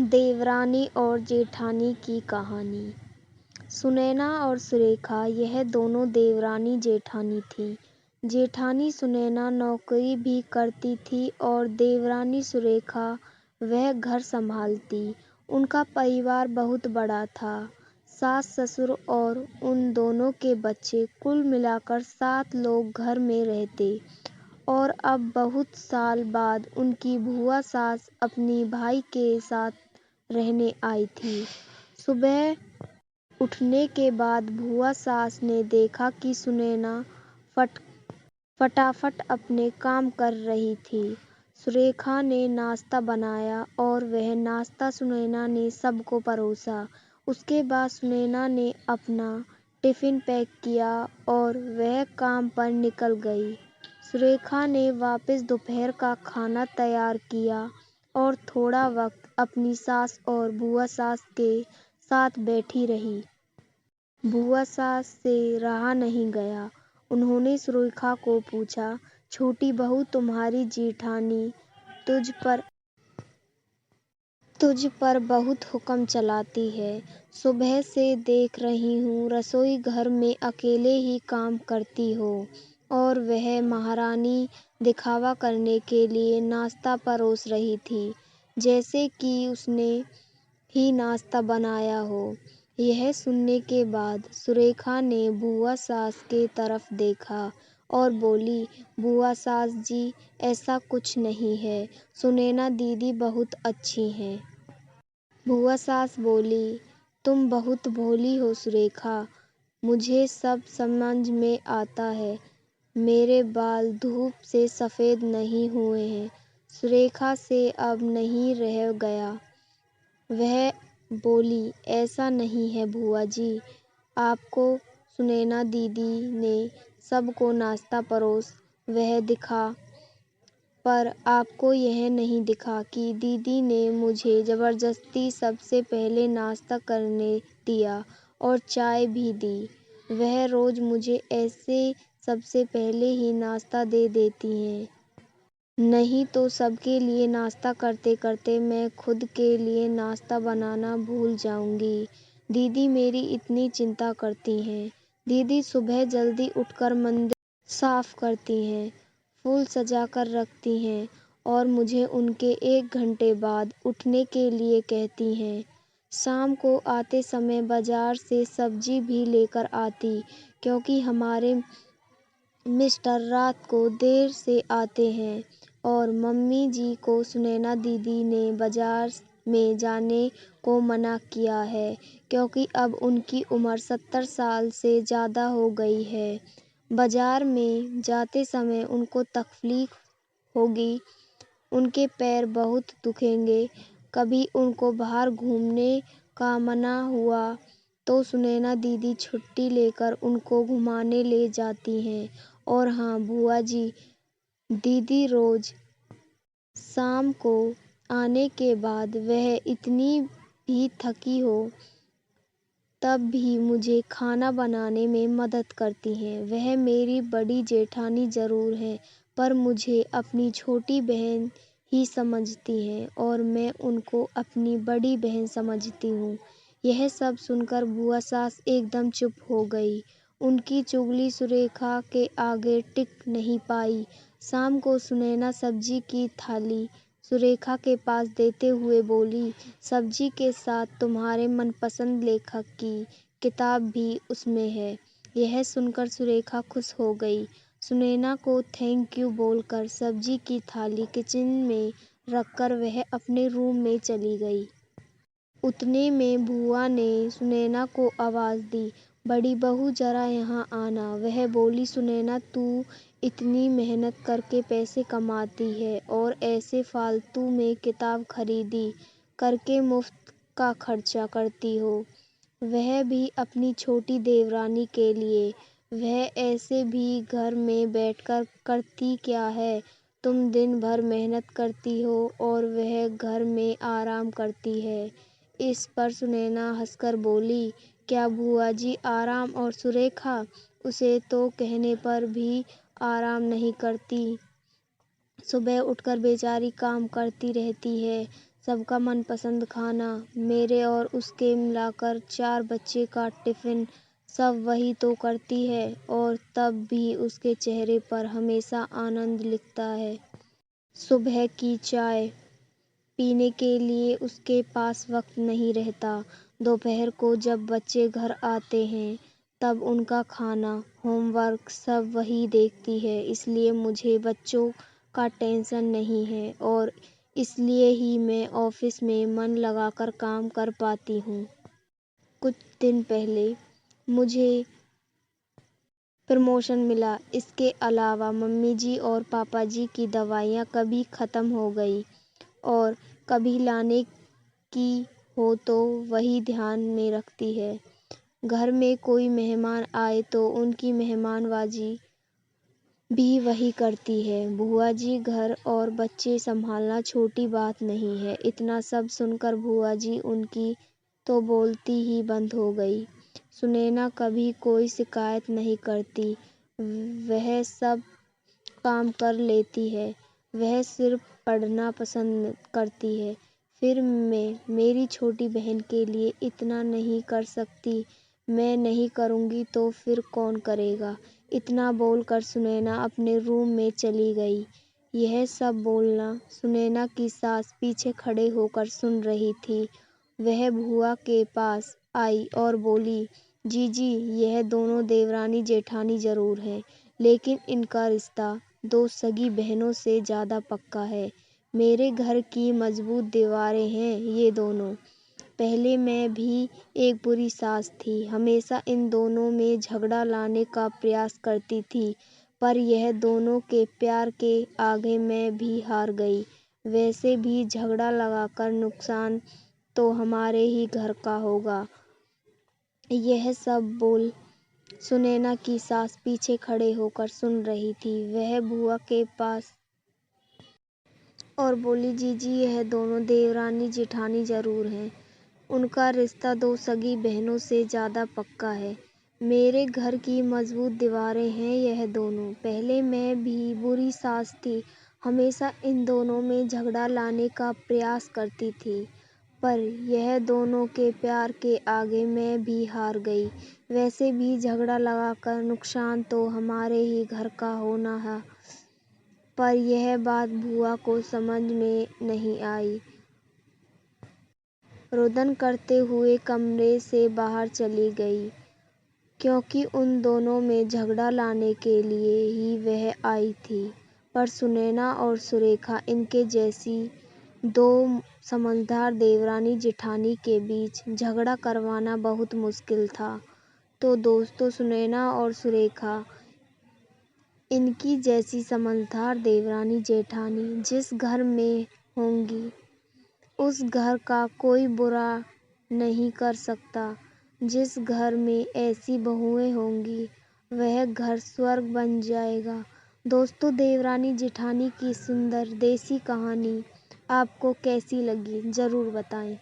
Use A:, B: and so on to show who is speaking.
A: देवरानी और जेठानी की कहानी। सुनैना और सुरेखा यह दोनों देवरानी जेठानी थीं। जेठानी सुनैना नौकरी भी करती थी और देवरानी सुरेखा वह घर संभालती। उनका परिवार बहुत बड़ा था। सास ससुर और उन दोनों के बच्चे, कुल मिलाकर 7 लोग घर में रहते। और अब बहुत साल बाद उनकी भूआ सास अपनी भाई के साथ रहने आई थी। सुबह उठने के बाद भूआ सास ने देखा कि सुनैना फटाफट अपने काम कर रही थी। सुरेखा ने नाश्ता बनाया और वह नाश्ता सुनैना ने सबको परोसा। उसके बाद सुनैना ने अपना टिफिन पैक किया और वह काम पर निकल गई। सुरेखा ने वापस दोपहर का खाना तैयार किया और थोड़ा वक्त अपनी सास और भूआ सास के साथ बैठी रही। भूआ सास से रहा नहीं गया। उन्होंने सुरेखा को पूछा, छोटी बहू, तुम्हारी जेठानी तुझ पर बहुत हुक्म चलाती है। सुबह से देख रही हूँ रसोई घर में अकेले ही काम करती हो और वह महारानी दिखावा करने के लिए नाश्ता परोस रही थी, जैसे कि उसने ही नाश्ता बनाया हो। यह सुनने के बाद सुरेखा ने भूआ सास के तरफ देखा और बोली, भूआ सास जी, ऐसा कुछ नहीं है। सुनैना दीदी बहुत अच्छी हैं। भूआ सास बोली, तुम बहुत भोली हो सुरेखा। मुझे सब समझ में आता है। मेरे बाल धूप से सफ़ेद नहीं हुए हैं। सुरेखा से अब नहीं रह गया। वह बोली, ऐसा नहीं है भूआ जी। आपको सुनैना दीदी ने सबको नाश्ता परोस वह दिखा, पर आपको यह नहीं दिखा कि दीदी ने मुझे ज़बरदस्ती सबसे पहले नाश्ता करने दिया और चाय भी दी। वह रोज़ मुझे ऐसे सबसे पहले ही नाश्ता दे देती हैं। नहीं तो सबके लिए नाश्ता करते करते मैं खुद के लिए नाश्ता बनाना भूल जाऊंगी। दीदी मेरी इतनी चिंता करती हैं। दीदी सुबह जल्दी उठकर मंदिर साफ करती हैं, फूल सजाकर रखती हैं और मुझे उनके 1 घंटे बाद उठने के लिए कहती हैं। शाम को आते समय बाजार से सब्जी भी लेकर आती, क्योंकि हमारे मिस्टर रात को देर से आते हैं और मम्मी जी को सुनैना दीदी ने बाजार में जाने को मना किया है, क्योंकि अब उनकी उम्र 70 साल से ज़्यादा हो गई है। बाजार में जाते समय उनको तकलीफ होगी, उनके पैर बहुत दुखेंगे। कभी उनको बाहर घूमने का मना हुआ तो सुनैना दीदी छुट्टी लेकर उनको घुमाने ले जाती हैं। और हाँ भूआ जी, दीदी रोज़ शाम को आने के बाद वह इतनी भी थकी हो तब भी मुझे खाना बनाने में मदद करती हैं। वह मेरी बड़ी जेठानी ज़रूर हैं, पर मुझे अपनी छोटी बहन ही समझती हैं और मैं उनको अपनी बड़ी बहन समझती हूँ। यह सब सुनकर भूआ सास एकदम चुप हो गई। उनकी चुगली सुरेखा के आगे टिक नहीं पाई। शाम को सुनैना सब्जी की थाली सुरेखा के पास देते हुए बोली, सब्जी के साथ तुम्हारे मनपसंद लेखक की किताब भी उसमें है। यह सुनकर सुरेखा खुश हो गई। सुनैना को थैंक यू बोलकर सब्जी की थाली किचन में रखकर वह अपने रूम में चली गई। उतने में भूआ ने सुनैना को आवाज़ दी, बड़ी बहू जरा यहाँ आना। वह बोली, सुनैना तू इतनी मेहनत करके पैसे कमाती है और ऐसे फालतू में किताब खरीदी करके मुफ्त का खर्चा करती हो, वह भी अपनी छोटी देवरानी के लिए। वह ऐसे भी घर में बैठकर करती क्या है। तुम दिन भर मेहनत करती हो और वह घर में आराम करती है। इस पर सुनैना हंसकर बोली, क्या भूआ जी आराम? और सुरेखा उसे तो कहने पर भी आराम नहीं करती। सुबह उठकर बेचारी काम करती रहती है। सबका मनपसंद खाना, मेरे और उसके मिलाकर 4 बच्चे का टिफ़िन, सब वही तो करती है और तब भी उसके चेहरे पर हमेशा आनंद लिखता है। सुबह की चाय पीने के लिए उसके पास वक्त नहीं रहता। दोपहर को जब बच्चे घर आते हैं तब उनका खाना, होमवर्क सब वही देखती है। इसलिए मुझे बच्चों का टेंशन नहीं है और इसलिए ही मैं ऑफिस में मन लगाकर काम कर पाती हूँ। कुछ दिन पहले मुझे प्रमोशन मिला। इसके अलावा मम्मी जी और पापा जी की दवाइयाँ कभी ख़त्म हो गई और कभी लाने की हो तो वही ध्यान में रखती है। घर में कोई मेहमान आए तो उनकी मेहमानवाजी भी वही करती है। बुआ जी घर और बच्चे संभालना छोटी बात नहीं है। इतना सब सुनकर बुआ जी उनकी तो बोलती ही बंद हो गई। सुनैना कभी कोई शिकायत नहीं करती। वह सब काम कर लेती है। वह सिर्फ पढ़ना पसंद करती है। फिर मैं मेरी छोटी बहन के लिए इतना नहीं कर सकती। मैं नहीं करूँगी तो फिर कौन करेगा? इतना बोलकर सुनैना अपने रूम में चली गई। यह सब बोलना सुनैना की सास पीछे खड़े होकर सुन रही थी। वह बुआ के पास आई और बोली, जीजी यह दोनों देवरानी जेठानी जरूर हैं, लेकिन इनका रिश्ता 2 सगी बहनों से ज़्यादा पक्का है। मेरे घर की मजबूत दीवारें हैं ये दोनों। पहले मैं भी एक बुरी सास थी। हमेशा इन दोनों में झगड़ा लाने का प्रयास करती थी, पर यह दोनों के प्यार के आगे मैं भी हार गई। वैसे भी झगड़ा लगाकर नुकसान तो हमारे ही घर का होगा। यह सब बोल सुनैना की सास पीछे खड़े होकर सुन रही थी। वह बुआ के पास और बोली, जीजी यह दोनों देवरानी जेठानी जरूर हैं। उनका रिश्ता 2 सगी बहनों से ज़्यादा पक्का है। मेरे घर की मजबूत दीवारें हैं यह दोनों। पहले मैं भी बुरी सास थी। हमेशा इन दोनों में झगड़ा लाने का प्रयास करती थी, पर यह दोनों के प्यार के आगे मैं भी हार गई। वैसे भी झगड़ा लगाकर नुकसान तो हमारे ही घर का होना है। पर यह बात बुआ को समझ में नहीं आई। रुदन करते हुए कमरे से बाहर चली गई, क्योंकि उन दोनों में झगड़ा लाने के लिए ही वह आई थी। पर सुनैना और सुरेखा इनके जैसी 2 समझदार देवरानी जेठानी के बीच झगड़ा करवाना बहुत मुश्किल था। तो दोस्तों, सुनैना और सुरेखा इनकी जैसी समझदार देवरानी जेठानी जिस घर में होंगी उस घर का कोई बुरा नहीं कर सकता। जिस घर में ऐसी बहुएं होंगी वह घर स्वर्ग बन जाएगा। दोस्तों, देवरानी जेठानी की सुंदर देसी कहानी आपको कैसी लगी ज़रूर बताएं।